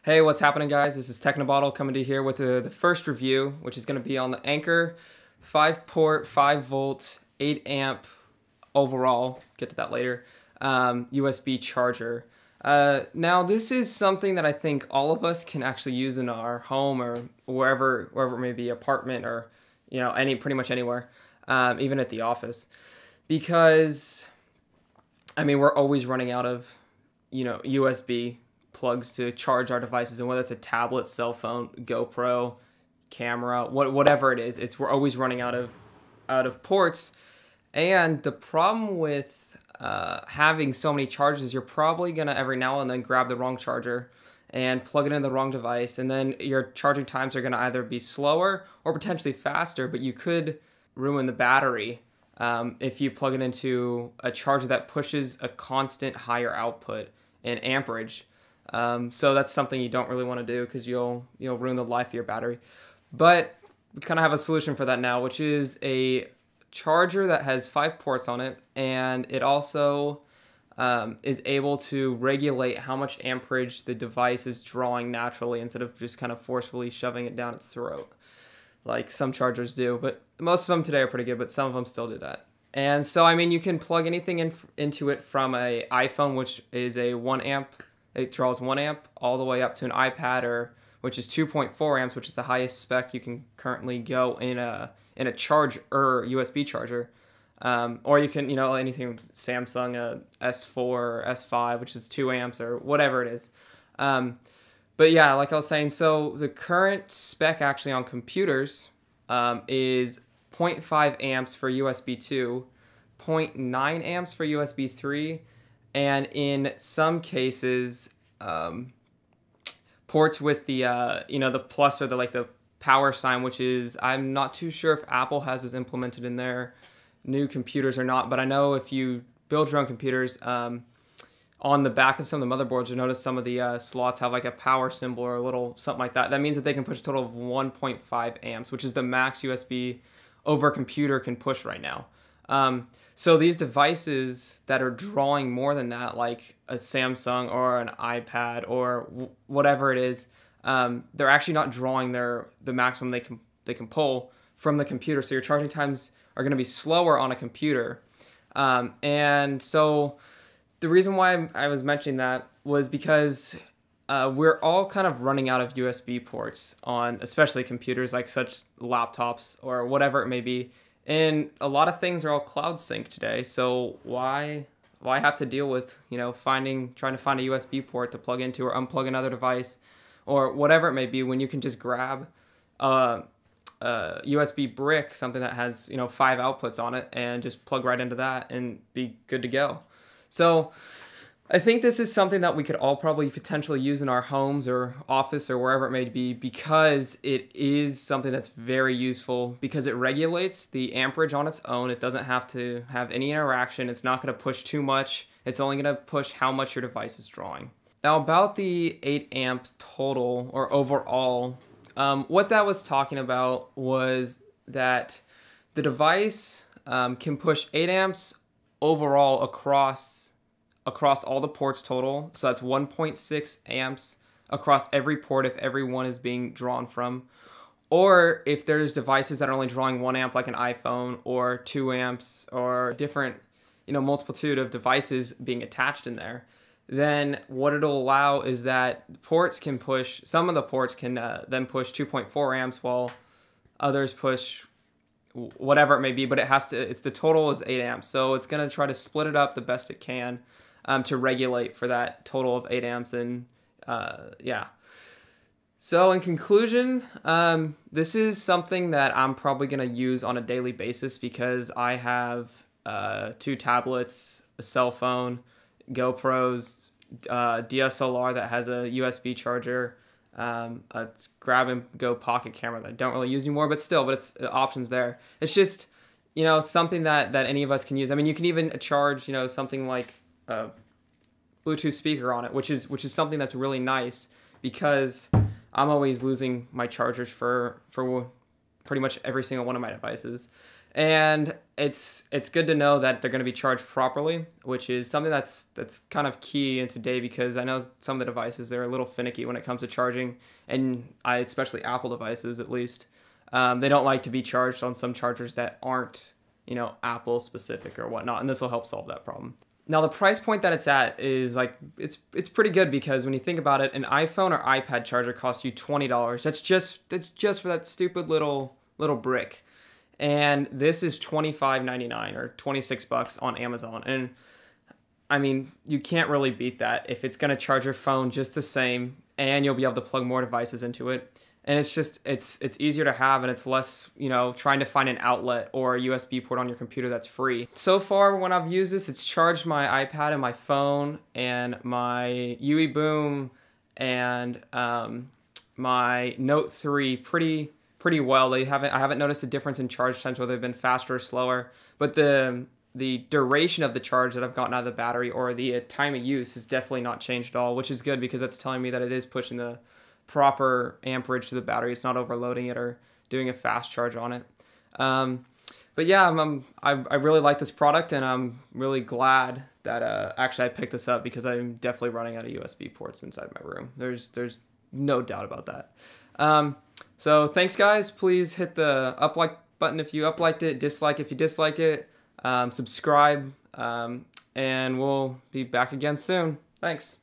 Hey, what's happening, guys? This is Technobottle coming to you here with the first review, which is going to be on the Anker 5-port, 5-volt, 8-amp overall, get to that later, USB charger. Now, this is something that I think all of us can actually use in our home or wherever it may be, apartment or, pretty much anywhere, even at the office. Because, we're always running out of, USB plugs to charge our devices, and whether it's a tablet, cell phone, GoPro, camera, whatever it is, we're always running out of ports. And the problem with having so many chargers, you're probably gonna every now and then grab the wrong charger and plug it in the wrong device, and then your charging times are gonna either be slower or potentially faster, but you could ruin the battery if you plug it into a charger that pushes a constant higher output in amperage. So that's something you don't really want to do because you'll ruin the life of your battery. But we kind of have a solution for that now, which is a charger that has 5 ports on it, and it also is able to regulate how much amperage the device is drawing naturally instead of just kind of forcefully shoving it down its throat, like some chargers do. But most of them today are pretty good, but some of them still do that. And so, you can plug anything into it from an iPhone, which is a 1 amp. It draws 1 amp all the way up to an iPad, which is 2.4 amps, which is the highest spec you can currently go in a USB charger. Or you can, anything Samsung, a S4 or S5, which is 2 amps or whatever it is. But yeah, like I was saying, so the current spec actually on computers is 0.5 amps for USB 2, 0.9 amps for USB 3, and in some cases, ports with the the plus or the power sign, which is, I'm not too sure if Apple has this implemented in their new computers or not, but I know if you build your own computers, on the back of some of the motherboards, you'll notice some of the slots have like a power symbol or a little something like that. That means that they can push a total of 1.5 amps, which is the max USB over a computer can push right now. So these devices that are drawing more than that, like a Samsung or an iPad or whatever it is, they're actually not drawing the maximum they can pull from the computer. So your charging times are going to be slower on a computer. And so the reason why I was mentioning that was because we're all kind of running out of USB ports on especially computers, like such laptops or whatever it may be. And a lot of things are all cloud sync today, so why have to deal with trying to find a USB port to plug into or unplug another device or whatever it may be, when you can just grab a USB brick, something that has 5 outputs on it, and just plug right into that and be good to go. So I think this is something that we could all probably potentially use in our homes or office or wherever it may be, because it is something that's very useful because it regulates the amperage on its own. It doesn't have to have any interaction. It's not going to push too much. It's only going to push how much your device is drawing. Now, about the 8 amps total or overall, what that was talking about was that the device can push 8 amps overall across all the ports total. So that's 1.6 amps across every port if every one is being drawn from. Or if there's devices that are only drawing 1 amp, like an iPhone, or 2 amps, or different, multitude of devices being attached in there, then what it'll allow is that some of the ports can then push 2.4 amps while others push whatever it may be, but the total is 8 amps. So it's going to try to split it up the best it can to regulate for that total of 8 amps. And yeah. So in conclusion, this is something that I'm probably going to use on a daily basis because I have 2 tablets, a cell phone, GoPros, DSLR that has a USB charger, a grab-and-go pocket camera that I don't really use anymore, but it's options there. It's just, something that any of us can use. You can even charge, something like a Bluetooth speaker on it, which is something that's really nice because I'm always losing my chargers for pretty much every single one of my devices. And it's good to know that they're going to be charged properly, which is something that's kind of key in today, because I know some of the devices, they're a little finicky when it comes to charging, and especially Apple devices at least, they don't like to be charged on some chargers that aren't, Apple specific or whatnot, and this will help solve that problem. Now the price point that it's at is like it's pretty good, because when you think about it, an iPhone or iPad charger costs you $20. That's just for that stupid little brick. And this is $25.99 or $26 on Amazon. And I mean, you can't really beat that if it's going to charge your phone just the same, and you'll be able to plug more devices into it. And it's just, it's easier to have, and it's less, trying to find an outlet or a USB port on your computer that's free. So far, when I've used this, it's charged my iPad and my phone and my UE Boom and my Note 3 pretty well. I haven't noticed a difference in charge times, whether they've been faster or slower, but the duration of the charge that I've gotten out of the battery, or the time of use, has definitely not changed at all, which is good, because that's telling me that it is pushing the proper amperage to the battery. It's not overloading it or doing a fast charge on it. But yeah, I really like this product, and I'm really glad that actually I picked this up, because I'm definitely running out of USB ports inside my room. There's no doubt about that. So thanks, guys. Please hit the up like button if you liked it, dislike if you dislike it, subscribe, and we'll be back again soon. Thanks.